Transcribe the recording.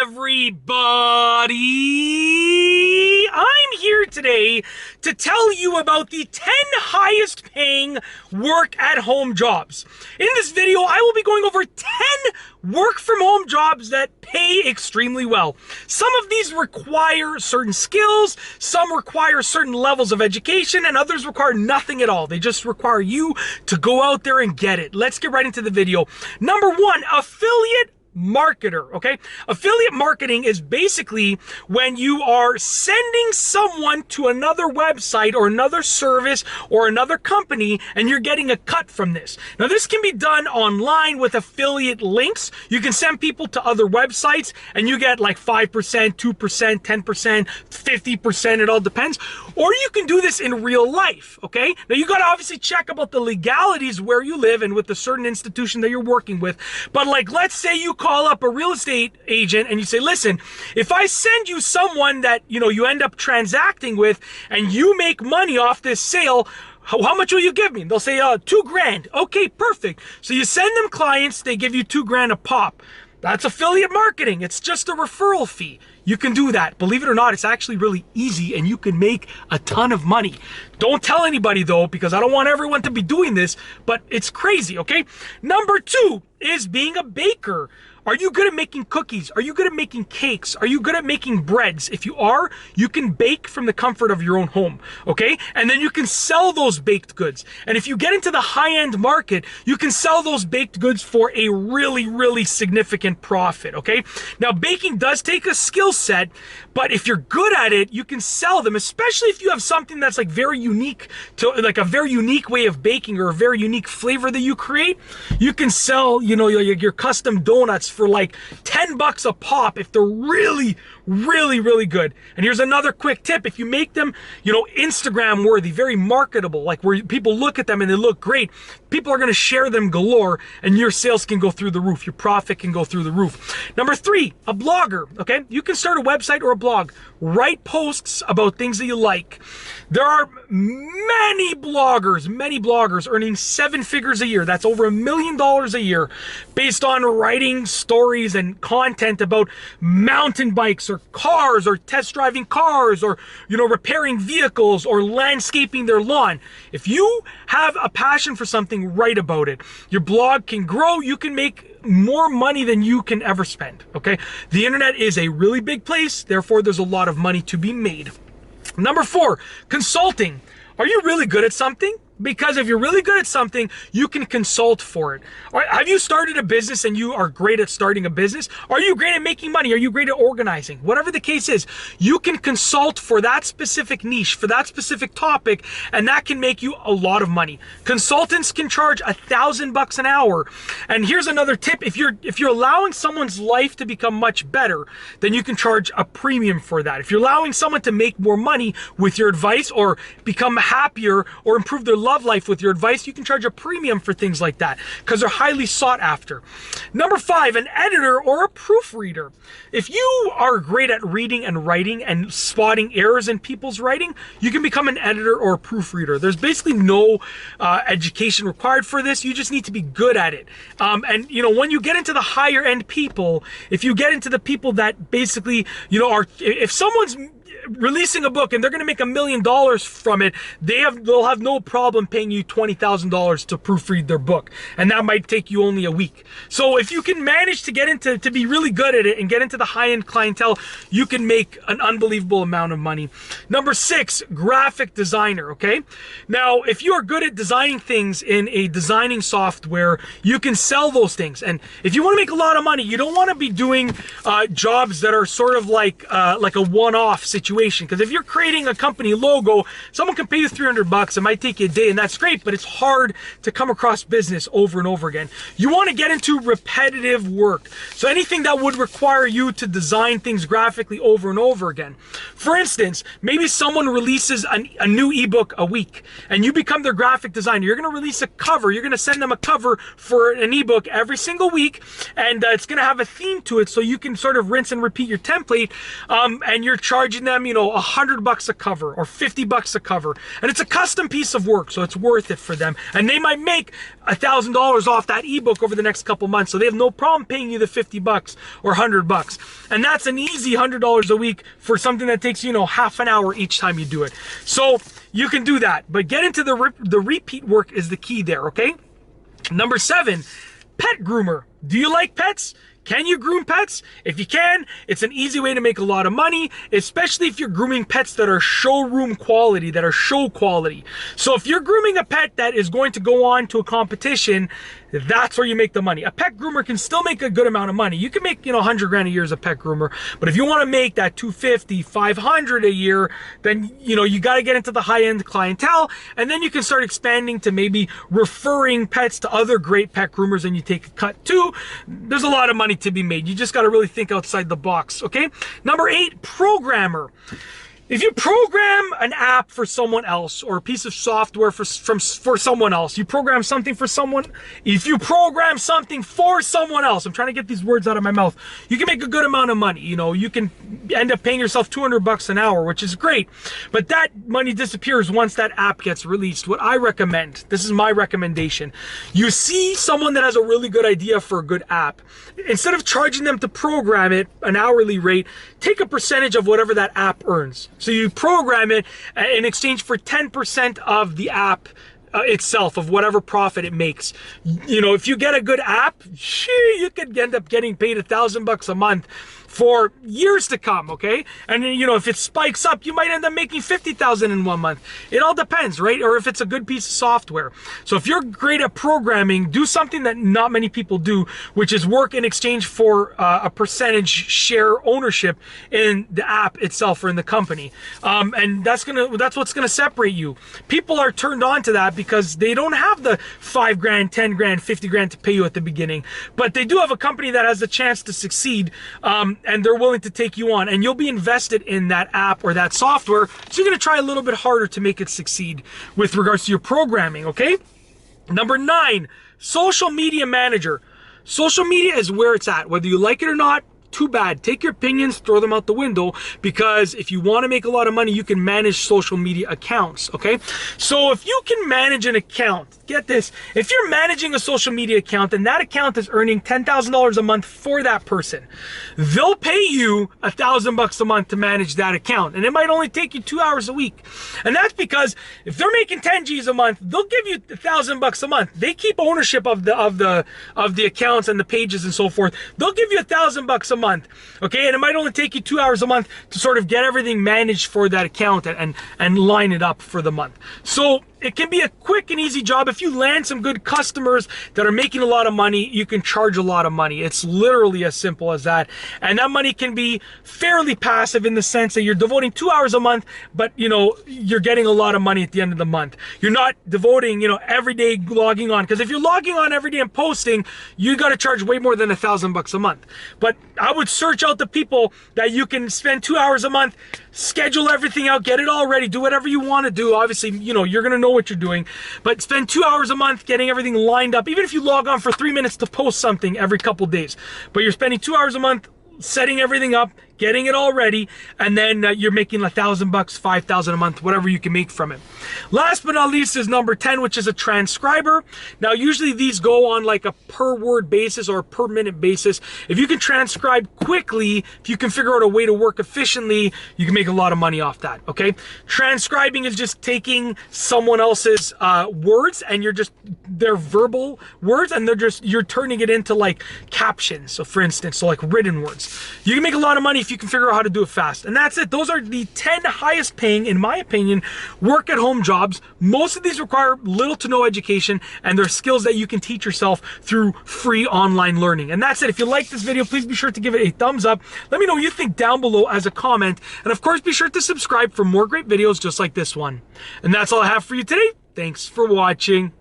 everybody! I'm here today to tell you about the 10 highest paying work at home jobs. In this video, I will be going over 10 work from home jobs that pay extremely well. Some of these require certain skills, some require certain levels of education, and others require nothing at all. They just require you to go out there and get it. Let's get right into the video. Number one, affiliate marketer, okay? Affiliate marketing is basically when you are sending someone to another website or another service or another company and you're getting a cut from this. Now, this can be done online with affiliate links. You can send people to other websites and you get like 5%, 2%, 10%, 50%, it all depends. Or you can do this in real life, okay? Now, you got to obviously check about the legalities where you live and with the certain institution that you're working with. But like, let's say you call up a real estate agent and you say, listen, if I send you someone that, you end up transacting with and you make money off this sale, how much will you give me? They'll say, $2,000. Okay, perfect. So you send them clients, they give you $2,000 a pop. That's affiliate marketing. It's just a referral fee. You can do that. Believe it or not, it's actually really easy and you can make a ton of money. Don't tell anybody though, because I don't want everyone to be doing this, but it's crazy, okay? Number two is being a baker. Are you good at making cookies? Are you good at making cakes? Are you good at making breads? If you are, you can bake from the comfort of your own home, okay? And then you can sell those baked goods. And if you get into the high-end market, you can sell those baked goods for a really, really significant profit, okay? Now, baking does take a skill set, but if you're good at it, you can sell them, especially if you have something that's like very unique to like a very unique way of baking or a very unique flavor that you create. You can sell, your custom donuts for like $10 a pop if they're really, really, really good. And here's another quick tip. If you make them, Instagram worthy, very marketable, like where people look at them and they look great, people are going to share them galore and your sales can go through the roof. Your profit can go through the roof. Number three, a blogger, okay? You can start a website or a blog. Write posts about things that you like. There are many bloggers earning 7 figures a year. That's over $1 million a year based on writing stories and content about mountain bikes or cars or test driving cars or, repairing vehicles or landscaping their lawn. If you have a passion for something, write about it. Your blog can grow. You can make more money than you can ever spend, okay? The internet is a really big place. Therefore, there's a lot of money to be made. Number four, consulting. Are you really good at something? Because if you're really good at something, you can consult for it. All right, have you started a business and you are great at starting a business? Are you great at making money? Are you great at organizing? Whatever the case is, you can consult for that specific niche, for that specific topic, and that can make you a lot of money. Consultants can charge $1,000 an hour. And here's another tip. If you're allowing someone's life to become much better, then you can charge a premium for that. If you're allowing someone to make more money with your advice or become happier or improve their love life with your advice, you can charge a premium for things like that because they're highly sought after. Number five, an editor or a proofreader. If you are great at reading and writing and spotting errors in people's writing, you can become an editor or a proofreader. There's basically no education required for this. You just need to be good at it. And when you get into the higher end people, if you get into the people that basically, if someone's releasing a book and they're going to make $1 million from it, they'll have no problem paying you $20,000 to proofread their book, and that might take you only a week. So if you can manage to get into to be really good at it and get into the high-end clientele, you can make an unbelievable amount of money. Number six, graphic designer. Okay, now if you are good at designing things in a designing software, you can sell those things. And if you want to make a lot of money, you don't want to be doing jobs that are sort of like a one-off situation. Because if you're creating a company logo, someone can pay you $300. It might take you a day, and that's great, but it's hard to come across business over and over again. You want to get into repetitive work. So anything that would require you to design things graphically over and over again. For instance, maybe someone releases a new ebook a week, and you become their graphic designer. You're going to release a cover. You're going to send them a cover for an ebook every single week, and it's going to have a theme to it, so you can sort of rinse and repeat your template, and you're charging them, you know, $100 a cover or $50 a cover, and it's a custom piece of work, so it's worth it for them. And they might make $1,000 off that ebook over the next couple months, so they have no problem paying you the $50 or $100. And that's an easy $100 a week for something that takes, you know, half an hour each time you do it. So you can do that, but get into the repeat work is the key there, okay? Number 7, pet groomer. Do you like pets? Can you groom pets? If you can, it's an easy way to make a lot of money, especially if you're grooming pets that are showroom quality, that are show quality. So if you're grooming a pet that is going to go on to a competition, that's where you make the money. A pet groomer can still make a good amount of money. You can make, you know, 100 grand a year as a pet groomer, but if you want to make that 250, 500 a year, then, you know, you got to get into the high-end clientele, and then you can start expanding to maybe referring pets to other great pet groomers, and you take a cut too. There's a lot of money to be made. You just got to really think outside the box, okay? Number 8, programmer. If you program an app for someone else or a piece of software for someone else, you program something for someone, if you program something for someone else, I'm trying to get these words out of my mouth, you can make a good amount of money. You know, you can end up paying yourself $200 an hour, which is great, but that money disappears once that app gets released. What I recommend, this is my recommendation, you see someone that has a really good idea for a good app, instead of charging them to program it an hourly rate, take a percentage of whatever that app earns. So you program it in exchange for 10% of the app itself, of whatever profit it makes. You know, if you get a good app, you could end up getting paid $1,000 a month for years to come, okay? And you know, if it spikes up, you might end up making $50,000 in 1 month. It all depends, right? Or if it's a good piece of software. So if you're great at programming, do something that not many people do, which is work in exchange for a percentage share ownership in the app itself or in the company. And that's what's gonna separate you. People are turned on to that because they don't have the 5 grand, 10 grand, 50 grand to pay you at the beginning, but they do have a company that has a chance to succeed, and they're willing to take you on, and you'll be invested in that app or that software, so you're gonna try a little bit harder to make it succeed with regards to your programming, okay? Number 9, social media manager. Social media is where it's at, whether you like it or not. Too bad. Take your opinions, throw them out the window, because if you want to make a lot of money, you can manage social media accounts, okay? So if you can manage an account, get this, if you're managing a social media account and that account is earning $10,000 a month for that person, they'll pay you $1,000 a month to manage that account, and it might only take you 2 hours a week. And that's because if they're making 10 G's a month, they'll give you $1,000 a month. They keep ownership of the accounts and the pages and so forth. They'll give you $1,000 a month, okay? And it might only take you 2 hours a month to sort of get everything managed for that account and line it up for the month. So it can be a quick and easy job. If you land some good customers that are making a lot of money, you can charge a lot of money. It's literally as simple as that. And that money can be fairly passive in the sense that you're devoting 2 hours a month, but you know, you're getting a lot of money at the end of the month. You're not devoting, you know, every day logging on, because if you're logging on every day and posting, you got to charge way more than $1,000 a month. But I would search out the people that you can spend 2 hours a month, schedule everything out, get it all ready, do whatever you want to do. Obviously, you know, you're going to know what you're doing, but spend 2 hours a month getting everything lined up, even if you log on for 3 minutes to post something every couple days, but you're spending 2 hours a month setting everything up, getting it all ready, and then you're making $1,000, $5,000 a month, whatever you can make from it. Last but not least is number 10, which is a transcriber. Now, usually these go on like a per word basis or a per minute basis. If you can transcribe quickly, if you can figure out a way to work efficiently, you can make a lot of money off that, okay? Transcribing is just taking someone else's words, and they're verbal words, and you're turning it into like captions. So for instance, so like written words. You can make a lot of money if you can figure out how to do it fast. And that's it. Those are the 10 highest paying, in my opinion, work at home jobs. Most of these require little to no education, and they're skills that you can teach yourself through free online learning. And that's it. If you like this video, please be sure to give it a thumbs up. Let me know what you think down below as a comment. And of course, be sure to subscribe for more great videos just like this one. And that's all I have for you today. Thanks for watching.